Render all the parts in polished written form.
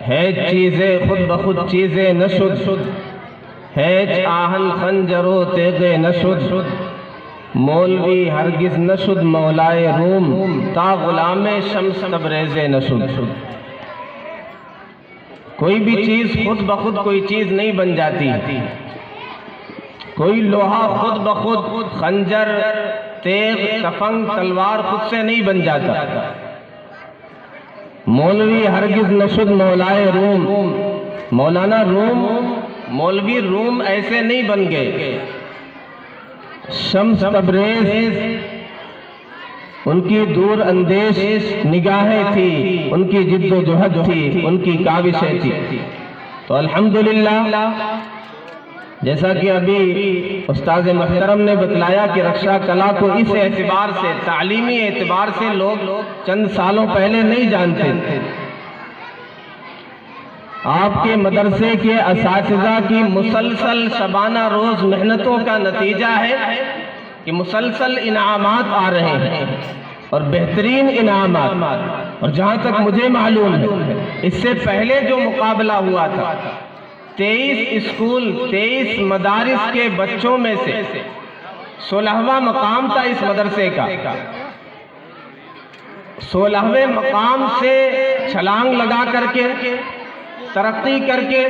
ہے چیزیں خود بخود چیزیں نشد، ہے آہن خنجر و تیغ نشد، مولوی ہرگز نشد مولائے روم، تا غلام شمس تبریز نشد۔ کوئی بھی چیز خود بخود کوئی چیز نہیں بن جاتی، کوئی لوہا خود بخود خنجر تیغ تفنگ تلوار خود سے نہیں بن جاتا۔ مولوی ہرگز نشد مولائے روم، مولانا روم مولوی روم ایسے نہیں بن گئے۔ شمس تبریز ان کی دور اندیش نگاہیں تھی، ان کی جد و جہد تھی، ان کی کاوشیں تھی۔ تو الحمدللہ جیسا کہ ابھی استاذ محترم نے بتلایا کہ رکشا کلا کو اس اعتبار سے، تعلیمی اعتبار سے لوگ چند سالوں پہلے نہیں جانتے تھے۔ آپ کے مدرسے کے اساتذہ کی مسلسل شبانہ روز محنتوں کا نتیجہ ہے کہ مسلسل انعامات آ رہے ہیں، اور بہترین انعامات۔ اور جہاں تک مجھے معلوم ہے اس سے پہلے جو مقابلہ ہوا تھا 23 اسکول 23 مدارس کے بچوں میں سے 16واں مقام تھا اس مدرسے کا۔ 16ویں مقام سے چھلانگ لگا کر کے ترقی کر کے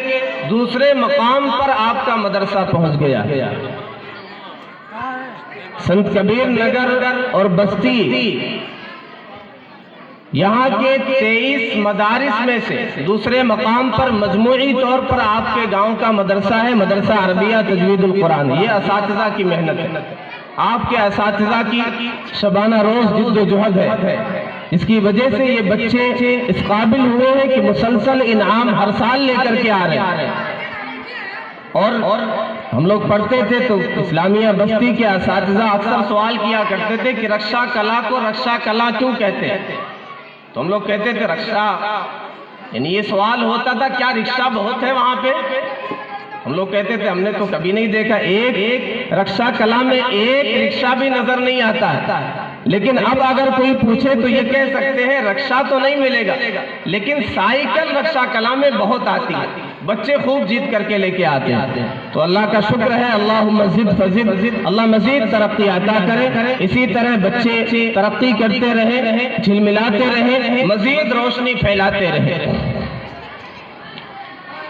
دوسرے مقام پر آپ کا مدرسہ پہنچ گیا۔ سنت کبیر نگر اور بستی یہاں کے 23 مدارس میں سے دوسرے مقام پر مجموعی طور پر آپ کے گاؤں کا مدرسہ ہے، مدرسہ عربیہ تجوید القرآن۔ یہ اساتذہ کی محنت ہے، آپ کے اساتذہ کی شبانہ روز جد و جہد ہے، اس کی وجہ سے یہ بچے اس قابل ہوئے ہیں کہ مسلسل انعام ہر سال لے کر کے آ رہے ہیں۔ اور ہم لوگ پڑھتے تھے تو اسلامیہ بستی کے اساتذہ اکثر سوال کیا کرتے تھے کہ رکشا کلا کو رکشا کلا کیوں کہتے ہیں؟ تو ہم لوگ کہتے تھے رکشا، یعنی یہ سوال ہوتا تھا کیا رکشا بہت ہے وہاں پہ؟ ہم لوگ کہتے تھے ہم نے تو کبھی نہیں دیکھا، ایک رکشا کلا میں ایک رکشا بھی نظر نہیں آتا ہے۔ لیکن اب اگر کوئی پوچھے تو یہ کہہ سکتے ہیں رکشا تو نہیں ملے گا، لیکن سائیکل رکشا کلا میں بہت آتی ہے، بچے خوب جیت کر کے لے کے آتے ہیں۔ تو اللہ کا شکر ہے، اللہم زد فزد، اللہ مزید ترقی عطا کرے، اسی طرح بچے ترقی کرتے رہے، جھلملاتے رہے، مزید روشنی پھیلاتے رہے۔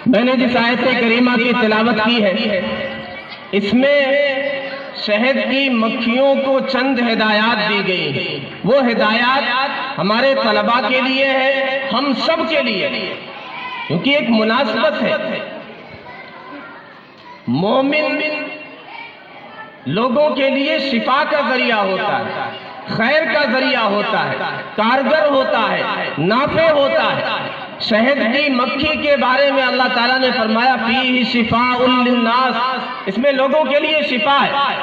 میں نے جس آیت کریمہ کی تلاوت کی ہے اس میں شہد کی مکھیوں کو چند ہدایات دی گئی ہیں۔ وہ ہدایات ہمارے طلباء کے لیے ہے، ہم سب کے لیے، کیونکہ ایک مناسبت ہے۔ مومن لوگوں کے لیے شفا کا ذریعہ ہوتا ہے، خیر کا ذریعہ ہوتا ہے، کارگر ہوتا ہے، نافع ہوتا ہے۔ شہد کی مکھی کے بارے میں اللہ تعالیٰ نے فرمایا فیہ شفاء للناس، اس میں لوگوں کے لیے شفا ہے۔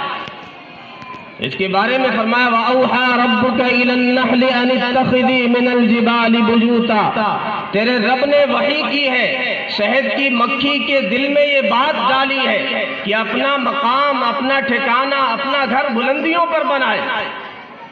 اس کے بارے میں فرمایا وَأَوْحَى رَبُّكَ إِلَى النَّحْلِ أَنِ اتَّخِذِي مِنَ الْجِبَالِ بُيُوتًا، تیرے رب نے وحی کی ہے، شہد کی مکھی کے دل میں یہ بات ڈالی ہے کہ اپنا مقام، اپنا ٹھکانہ، اپنا گھر بلندیوں پر بنائے،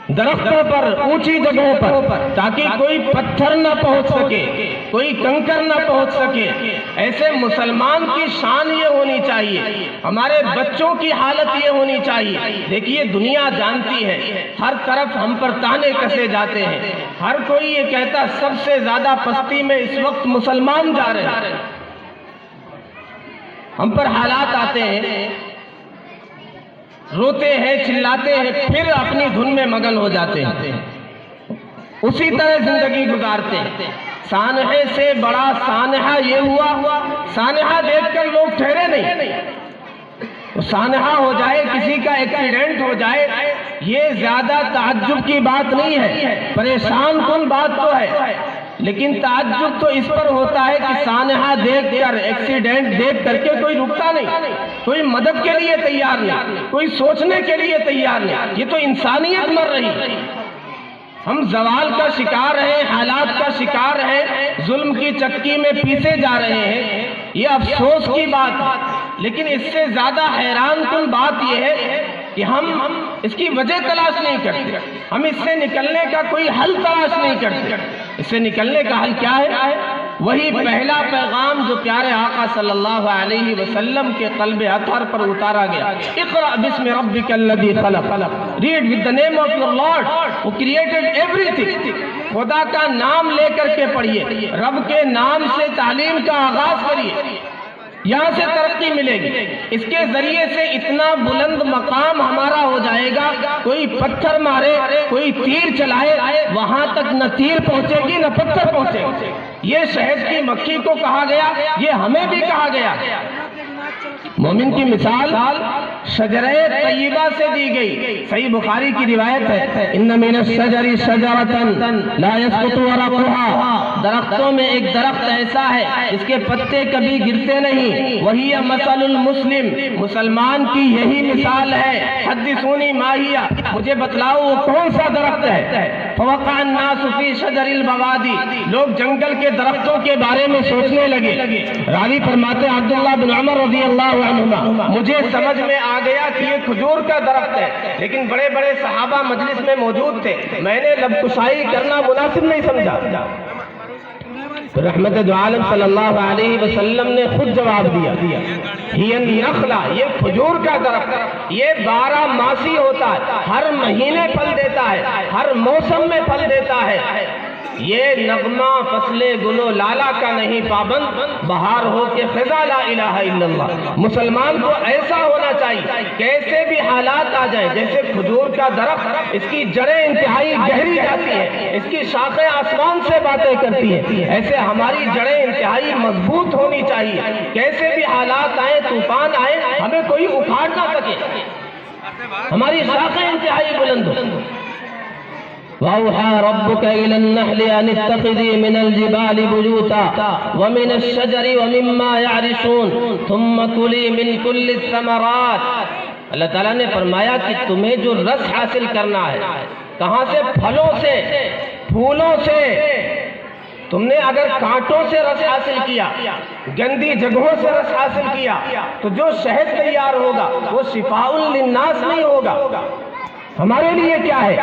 درختوں پر، اونچی جگہوں پر، تاکہ کوئی پتھر نہ پہنچ سکے، کوئی کنکر نہ پہنچ سکے۔ ایسے مسلمان کی شان یہ ہونی چاہیے، ہمارے بچوں کی حالت یہ ہونی چاہیے۔ دیکھیے دنیا جانتی ہے، ہر طرف ہم پر تانے کسے جاتے ہیں، ہر کوئی یہ کہتا سب سے زیادہ پستی میں اس وقت مسلمان جا رہے ہیں۔ ہم پر حالات آتے ہیں، روتے ہیں، چلاتے ہیں، پھر اپنی دھن میں مگن ہو جاتے ہیں، اسی طرح زندگی گزارتے ہیں۔ سانحے سے بڑا سانحہ یہ ہوا، سانحہ دیکھ کر لوگ ٹھہرے نہیں۔ سانحہ ہو جائے، کسی کا ایکسیڈنٹ ہو جائے، یہ زیادہ تعجب کی بات نہیں ہے، پریشان کن بات تو ہے، لیکن تعجب تو اس پر ہوتا ہے کہ سانحہ دیکھ کر، ایکسیڈنٹ دیکھ کر کے کوئی رکتا نہیں، کوئی مدد کے لیے تیار نہیں، کوئی سوچنے کے لیے تیار نہیں۔ یہ تو انسانیت مر رہی ہے۔ ہم زوال کا شکار ہیں، حالات کا شکار ہیں، ظلم کی چکی میں پیسے جا رہے ہیں، یہ افسوس کی بات ہے۔ لیکن اس سے زیادہ حیران کن بات یہ ہے کہ ہم اس کی وجہ تلاش نہیں کرتے، ہم اس سے نکلنے کا کوئی حل تلاش نہیں کرتے۔ اس سے نکلنے کا حل کیا ہے؟ وہی پہلا پیغام جو پیارے آقا صلی اللہ علیہ وسلم کے قلب اطہر پر اتارا گیا، اقرأ بسم ربک الذی خلق، read with the name of your Lord who created everything. خدا کا نام لے کر کے پڑھیے، رب کے نام سے تعلیم کا آغاز کریے، یہاں سے ترقی ملے گی۔ اس کے ذریعے سے اتنا بلند مقام ہمارا ہو جائے گا، کوئی پتھر مارے، کوئی تیر چلائے، وہاں تک نہ تیر پہنچے گی نہ پتھر پہنچے گی۔ یہ شہد کی مکھی کو کہا گیا، یہ ہمیں بھی کہا گیا۔ مومن کی مثال شجرہ طیبہ سے دی گئی، صحیح بخاری کی روایت ہے، ان من الشجر شجرۃ لا يسقط ورقها، درختوں میں ایک درخت ایسا ہے جس کے پتے کبھی گرتے نہیں، وہی مثل المسلم، مسلمان کی یہی مثال ہے۔ حدثونی ما ہی، مجھے بتلاؤ وہ کون سا درخت ہے؟ فوقع الناس فی شجر البوادی، لوگ جنگل کے درختوں کے بارے میں سوچنے لگے۔ راوی فرماتے ہیں عبداللہ بن عمر رضی اللہ عنہما، مجھے سمجھ میں آ گیا کہ یہ کھجور کا درخت ہے، لیکن بڑے بڑے صحابہ مجلس میں موجود تھے، میں نے لب کشائی کرنا مناسب نہیں سمجھا۔ رحمت دو عالم صلی اللہ علیہ وسلم نے خود جواب دیا، ہی النخلہ، یہ کھجور کا درخت، یہ 12 ماسی ہوتا ہے، ہر مہینے پھل دیتا ہے، ہر موسم میں پھل دیتا ہے۔ یہ نغمہ فصل گل و لالا کا نہیں پابند، بہار ہو کے خزاں لا الہ الا اللہ۔ مسلمان کو ایسا ہونا چاہیے، کیسے بھی حالات آ جائیں، جیسے کھجور کا درخت، اس کی جڑیں انتہائی گہری جاتی ہیں، اس کی شاخیں آسمان سے باتیں کرتی ہیں، ایسے ہماری جڑیں انتہائی مضبوط ہونی چاہیے، کیسے بھی حالات آئیں، طوفان آئے، ہمیں کوئی اکھاڑ نہ سکے، ہماری شاخیں انتہائی بلند ہوں۔ وَأَوْحَىٰ رَبُّكَ إِلَى النَّحْلِ أَنِ اتَّخِذِي مِنَ الْجِبَالِ بُيُوتًا وَمِنَ الشَّجَرِ وَمِمَّا يَعْرِشُونَ ثُمَّ كُلِي مِن كُلِّ الثَّمَرَاتِ۔ اللہ تعالیٰ نے فرمایا کہ تمہیں جو رس حاصل کرنا ہے، کہاں سے؟ پھلوں سے، پھولوں سے۔ تم نے اگر کانٹوں سے رس حاصل کیا، گندی جگہوں سے رس حاصل کیا، تو جو شہد تیار ہوگا وہ شفاء للناس نہیں ہوگا۔ ہمارے لیے کیا ہے،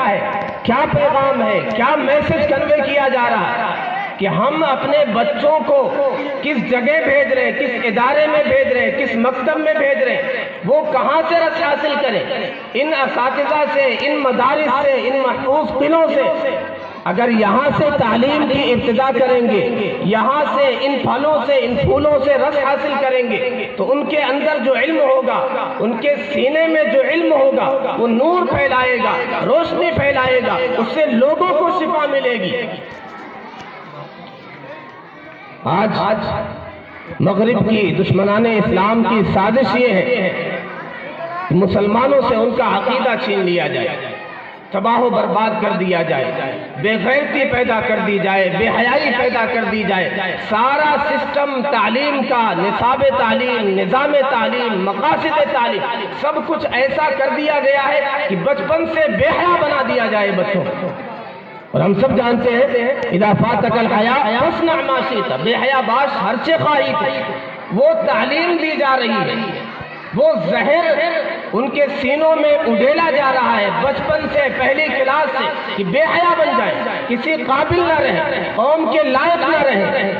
کیا پیغام ہے، کیا میسج کنوے کیا جا رہا ہے کہ ہم اپنے بچوں کو کس جگہ بھیج رہے ہیں، کس ادارے میں بھیج رہے ہیں، کس مکتب میں بھیج رہے ہیں، وہ کہاں سے رس حاصل کریں؟ ان اساتذہ سے، ان مدارس سے، ان محفوظ قلعوں سے۔ اگر یہاں سے تعلیم کی ابتدا کریں گے، یہاں سے ان پھلوں سے، ان پھولوں سے رس حاصل کریں گے، تو ان کے اندر جو علم ہوگا، ان کے سینے میں جو علم ہوگا، وہ نور پھیلائے گا، روشنی پھیلائے گا، اس سے لوگوں کو شفا ملے گی۔ آج مغرب کی دشمنان اسلام کی سازش یہ ہے کہ مسلمانوں سے ان کا عقیدہ چھین لیا جائے، تباہ و برباد کر دیا جائے، بے غیرتی پیدا کر دی جائے، بے حیائی پیدا کر دی جائے، سارا سسٹم تعلیم کا، نصاب تعلیم، نظام تعلیم، مقاصد تعلیم، سب کچھ ایسا کر دیا گیا ہے کہ بچپن سے بے حیا بنا دیا جائے بچوں کو۔ اور ہم سب جانتے ہیں اذا فاتک الحیاء فاصنع ما شئت، بے حیا باش ہر چے خواہی تھی۔ وہ تعلیم دی جا رہی ہے، وہ زہر ان کے سینوں میں اڈیلا جا رہا ہے بچپن سے، پہلی کلاس سے، کہ بے حیا بن جائے، کسی قابل نہ رہے، قوم کے لائق نہ رہے،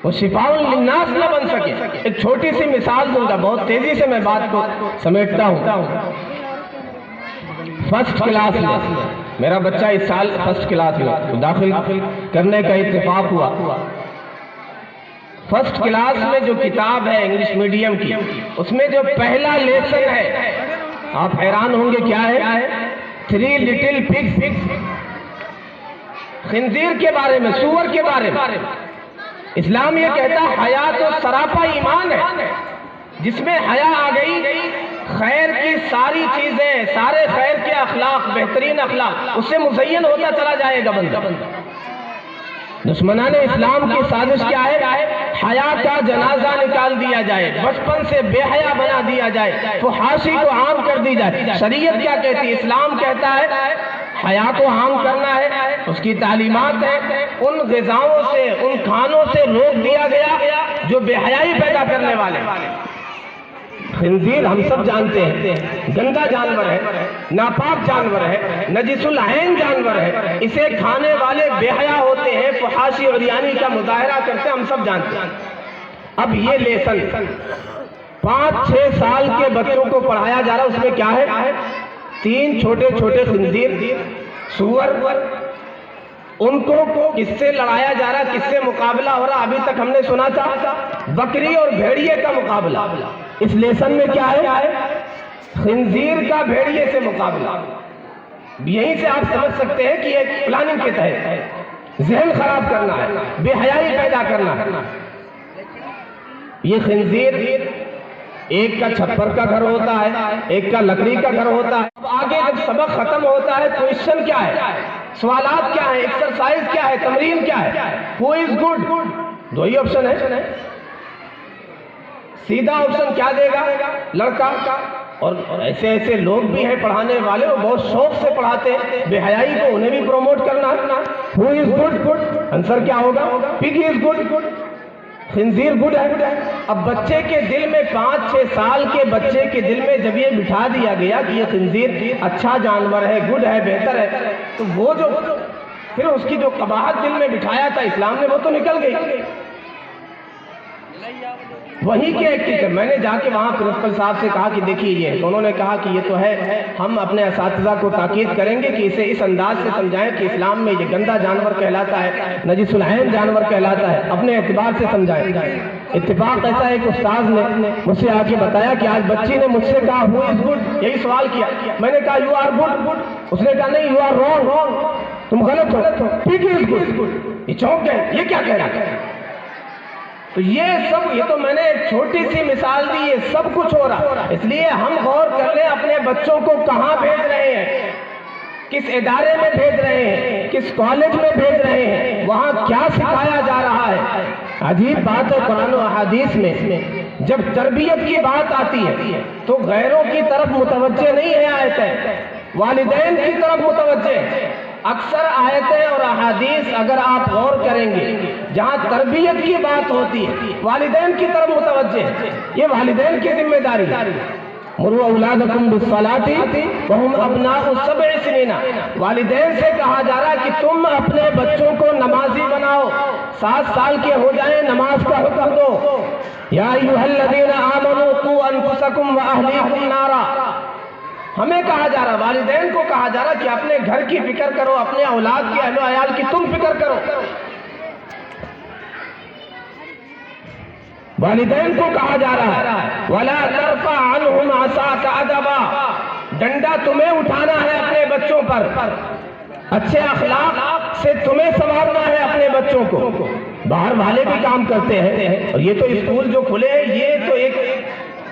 وہ شفاء للناس نہ بن سکے۔ ایک چھوٹی سی مثال دوں گا، بہت تیزی سے میں بات کو سمیٹتا ہوں۔ فرسٹ کلاس میں میرا بچہ اس سال فرسٹ کلاس میں داخل کرنے کا اتفاق ہوا۔ فرسٹ کلاس میں جو کتاب ہے انگلش میڈیم کی، اس میں جو پہلا لیسن ہے، آپ حیران ہوں گے کیا ہے؟ 3 لٹل پگز، خنزیر کے بارے میں، سور کے بارے میں۔ اسلام یہ کہتا ہے حیا تو سراپا ایمان ہے، جس میں حیا آ گئی، خیر کی ساری چیزیں، سارے خیر کے اخلاق، بہترین اخلاق، اس سے مزین ہوتا چلا جائے گا بندہ۔ دشمنان اسلام کی سازش کیا ہے؟ حیا کا جنازہ نکال دیا جائے، بچپن سے بے حیا بنا دیا جائے، فحاشی کو عام کر دی جائے۔ شریعت کیا کہتی ہے؟ اسلام کہتا ہے حیا کو عام کرنا ہے، اس کی تعلیمات ہے، ان غذاؤں سے، ان کھانوں سے روک دیا گیا جو بے حیائی پیدا کرنے والے۔ خنزیر ہم سب جانتے ہیں گندا جانور ہے، ناپاک جانور ہے، نجس العین جانور ہے، اسے کھانے والے بے حیا ہوتے ہیں، فحاشی اور عریانی کا مظاہرہ کرتے ہیں، ہم سب جانتے ہیں۔ اب یہ لیسن 5-6 سال کے بچوں کو پڑھایا جا رہا ہے، اس میں کیا ہے؟ 3 چھوٹے چھوٹے خنزیر، سور، ان کو کس سے لڑایا جا رہا، کس سے مقابلہ ہو رہا؟ ابھی تک ہم نے سنا تھا بکری اور بھیڑیے کا مقابلہ، اس لیسن میں کیا ہے؟ خنزیر کا بھیڑیے سے مقابلہ۔ یہیں سے آپ سمجھ سکتے ہیں کہ یہ پلاننگ کے تحت ہے، ذہن خراب کرنا ہے، بے حیائی پیدا کرنا ہے۔ یہ خنزیر ایک کا چھپر کا گھر ہوتا ہے، ایک کا لکڑی کا گھر ہوتا ہے۔ اب آگے جب سبق ختم ہوتا ہے کوئسچن کیا ہے، سوالات کیا ہے، ایکسرسائز کیا ہے، تمرین کیا ہے؟ ہو از گڈ، 2 ہی آپشن ہے۔ سیدھا آپشن کیا دے گا؟ لڑکا۔ اور ایسے ایسے لوگ بھی ہیں پڑھانے والے، وہ بہت شوق سے پڑھاتے ہیں، بے حیائی کو انہیں بھی پروموٹ کرنا۔ ہو از گڈ، آنسر کیا ہوگا؟ پگ از گڈ، خنزیر گڈ ہے۔ اب بچے کے دل میں، 5-6 سال کے بچے کے دل میں جب یہ بٹھا دیا گیا کہ یہ خنزیر اچھا جانور ہے، گڈ ہے، بہتر ہے، تو وہ جو پھر اس کی جو قباحت دل میں بٹھایا تھا اسلام نے، وہ تو نکل گئی۔ وہی کے ایک ٹیچر، میں نے جا کے وہاں پرنسپل صاحب سے کہا کہ دیکھیے یہ، تو انہوں نے کہا کہ یہ تو ہے، ہم اپنے اساتذہ کو تاکید کریں گے کہ اسے اس انداز سے سمجھائیں کہ اسلام میں یہ گندا جانور کہلاتا ہے، نجس العین جانور کہلاتا ہے، اپنے اعتبار سے سمجھائیں۔ اتفاق ایسا ایک استاذ نے مجھ سے آ کے بتایا کہ آج بچی نے مجھ سے کہا ہو از گڈ، یہی سوال کیا، میں نے کہا یو آر گڈ، اس نے کہا نہیں یو آر رانگ، تم غلط ہو، پگ از گڈ۔ یہ چونک گئے، یہ کیا کہہ رہا ہے؟ تو یہ تو میں نے ایک چھوٹی سی مثال دی، یہ سب کچھ ہو رہا، اس لیے ہم غور کر لیں اپنے بچوں کو کہاں بھیج رہے ہیں، کس ادارے میں بھیج رہے ہیں، کس کالج میں بھیج رہے ہیں، وہاں کیا سکھایا جا رہا ہے۔ عجیب بات ہے، قرآن و احادیث میں جب تربیت کی بات آتی ہے تو غیروں کی طرف متوجہ نہیں ہے آیتیں، والدین کی طرف متوجہ ہے۔ اکثر آیتیں اور احادیث اگر آپ غور کریں گے جہاں تربیت کی بات ہوتی ہے والدین کی طرف متوجہ ہے، یہ والدین کی ذمہ داری ہے۔ مروا اولادکم بالصلاۃ وہم ابناء 7 سنین، والدین سے کہا جا رہا ہے کہ تم اپنے بچوں کو نمازی بناؤ، 7 سال کے ہو جائیں نماز کا حکم دو۔ یا ایھا الذین آمنوا قوا انفسکم واہلیکم نارا، ہمیں کہا جا رہا، والدین کو کہا جا رہا کہ اپنے گھر کی فکر کرو، اپنے اولاد کے اہل و عیال کی تم فکر کرو۔ والدین کو کہا جا رہا ہے وَلَا تَرْفَعْ عَنْهُمْ عَصَاكَ عَدَبًا، ڈنڈا تمہیں اٹھانا ہے اپنے بچوں پر، اچھے اخلاق سے تمہیں سنوارنا ہے اپنے بچوں کو۔ باہر والے بھی کام کرتے ہیں، اور یہ تو اسکول جو کھلے ہیں یہ تو ایک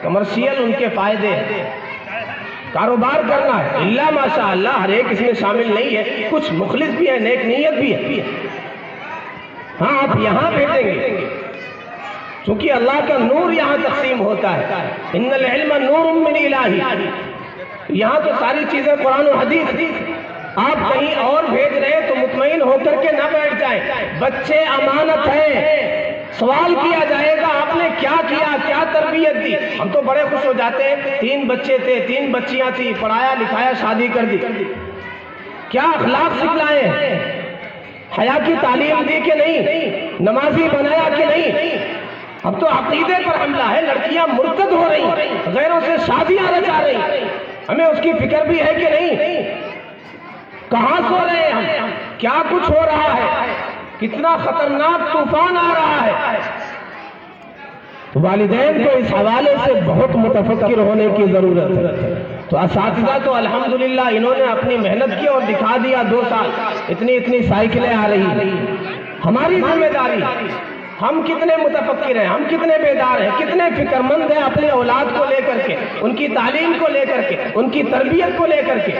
کمرشیل ان کے فائدے ہیں، کاروبار کرنا ہے، اللہ ماشاء اللہ ہر ایک اس میں شامل نہیں ہے، کچھ مخلص بھی ہے، نیک نیت بھی ہے۔ ہاں آپ یہاں بھیجیں گے چونکہ اللہ کا نور یہاں تقسیم ہوتا ہے، ان العلم نور من الہی، یہاں تو ساری چیزیں قرآن و حدیث۔ آپ کہیں اور بھیج رہے ہیں تو مطمئن ہو کر کے نہ بیٹھ جائیں، بچے امانت ہیں، سوال کیا جائے گا آپ نے کیا کیا، کیا تربیت دی۔ ہم تو بڑے خوش ہو جاتے ہیں 3 بچے تھے، 3 بچیاں تھیں، پڑھایا لکھایا شادی کر دی، کیا اخلاق سکھلائے ہیں، حیا کی تعلیم دی کہ نہیں، نمازی بنایا کہ نہیں۔ اب تو عقیدے پر حملہ ہے، لڑکیاں مرتد ہو رہی، غیروں سے شادیاں رچا رہی، ہمیں اس کی فکر بھی ہے کہ نہیں؟ کہاں سو رہے ہیں ہم، کیا کچھ ہو رہا ہے، کتنا خطرناک طوفان آ رہا ہے۔ والدین کو اس حوالے سے بہت متفکر ہونے کی ضرورت ہے۔ تو اساتذہ تو الحمدللہ انہوں نے اپنی محنت کی اور دکھا دیا، 2 سال اتنی سائیکلیں آ رہی۔ ہماری ذمہ داری، ہم کتنے متفکر ہیں، ہم کتنے بیدار ہیں، کتنے فکر مند ہیں اپنے اولاد کو لے کر کے، ان کی تعلیم کو لے کر کے، ان کی تربیت کو لے کر کے۔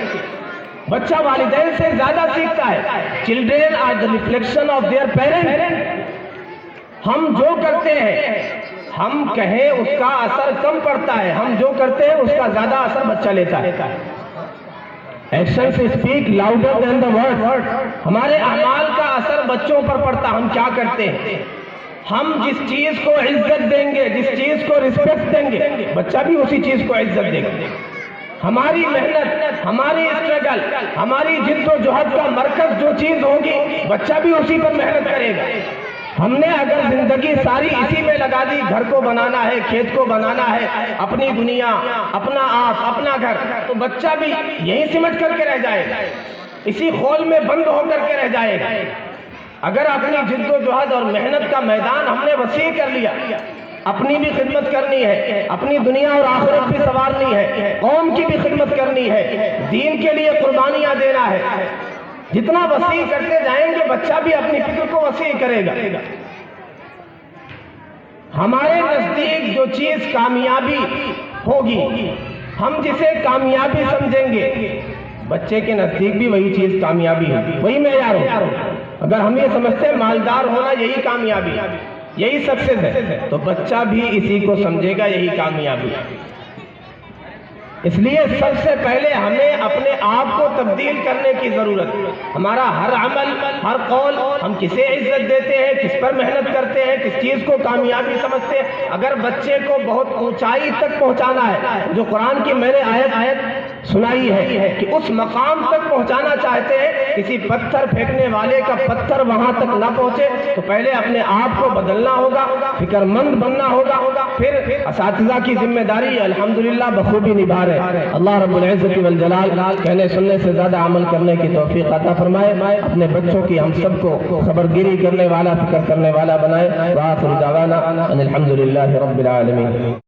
بچہ والدین سے زیادہ سیکھتا ہے، children are the reflection of their parent. ہم جو کرتے ہیں، ہم کہیں اس کا اثر کم پڑتا ہے، ہم جو کرتے ہیں اس کا زیادہ اثر بچہ لیتا ہے۔ ایکشن سے speak louder than the word, ہمارے اعمال کا اثر بچوں پر پڑتا، ہم کیا کرتے ہیں، ہم جس چیز کو عزت دیں گے، جس چیز کو رسپیکٹ دیں گے، بچہ بھی اسی چیز کو عزت دے گا۔ ہماری محنت، ہماری اسٹرگل، ہماری جد و جہد کا مرکز جو چیز ہوگی، بچہ بھی اسی پر محنت کرے گا۔ ہم نے اگر زندگی ساری اسی میں لگا دی، گھر کو بنانا ہے، کھیت کو بنانا ہے، اپنی دنیا، اپنا آپ، اپنا گھر، تو بچہ بھی یہی سمٹ کر کے رہ جائے گا، اسی خول میں بند ہو کر کے رہ جائے گا۔ اگر اپنی جد و جہد اور محنت کا میدان ہم نے وسیع کر لیا، اپنی بھی خدمت کرنی ہے، اپنی دنیا اور آخرت بھی سنوارنی ہے، قوم کی بھی خدمت کرنی ہے، دین کے لیے قربانیاں دینا ہے، جتنا وسیع کرتے جائیں گے بچہ بھی اپنی فکر کو وسیع کرے گا۔ ہمارے نزدیک جو چیز کامیابی ہوگی، ہم جسے کامیابی سمجھیں گے، بچے کے نزدیک بھی وہی چیز کامیابی ہے، وہی معیار ہوگا۔ اگر ہم یہ سمجھتے ہیں مالدار ہونا یہی کامیابی، یہی سکسیس ہے، تو بچہ بھی اسی کو سمجھے گا یہی کامیابی۔ اس لیے سب سے پہلے ہمیں اپنے آپ کو تبدیل کرنے کی ضرورت ہے۔ ہمارا ہر عمل، ہر قول، ہم کسے عزت دیتے ہیں، کس پر محنت کرتے ہیں، کس چیز کو کامیابی سمجھتے ہیں۔ اگر بچے کو بہت اونچائی تک پہنچانا ہے، جو قرآن کی میں نے آیت سنائی ہے کہ اس مقام تک پہنچانا چاہتے ہیں، کسی پتھر پھینکنے والے کا پتھر وہاں تک نہ پہنچے، تو پہلے اپنے آپ کو بدلنا ہوگا، فکر مند بننا ہوگا۔ پھر اساتذہ کی ذمہ داری الحمدللہ بخوبی نبھا رہے۔ اللہ رب العزت والجلال کہنے سننے سے زیادہ عمل کرنے کی توفیق عطا فرمائے، اپنے بچوں کی ہم سب کو خبرگیری کرنے والا، فکر کرنے والا بنائے۔ وآخر دعوانا ان الحمدللہ رب العالمین۔